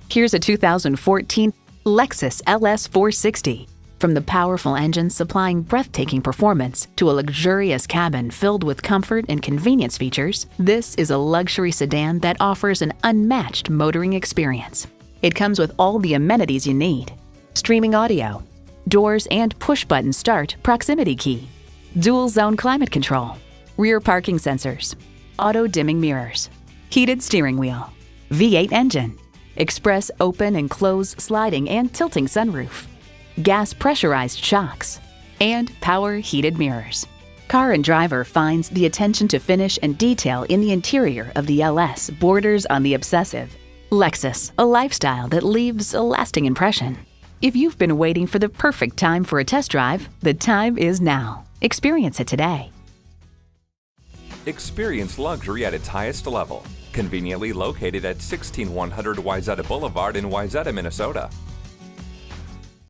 Here's a 2014 Lexus LS 460. From the powerful engine supplying breathtaking performance to a luxurious cabin filled with comfort and convenience features, this is a luxury sedan that offers an unmatched motoring experience. It comes with all the amenities you need: streaming audio, doors and push-button start proximity key, dual-zone climate control, rear parking sensors, auto-dimming mirrors, heated steering wheel, V8 engine, express open and close sliding and tilting sunroof, gas pressurized shocks, and power heated mirrors. Car and Driver finds the attention to finish and detail in the interior of the LS borders on the obsessive. Lexus, a lifestyle that leaves a lasting impression. If you've been waiting for the perfect time for a test drive, the time is now. Experience it today. Experience luxury at its highest level. Conveniently located at 16100 Wayzata Boulevard in Wayzata, Minnesota.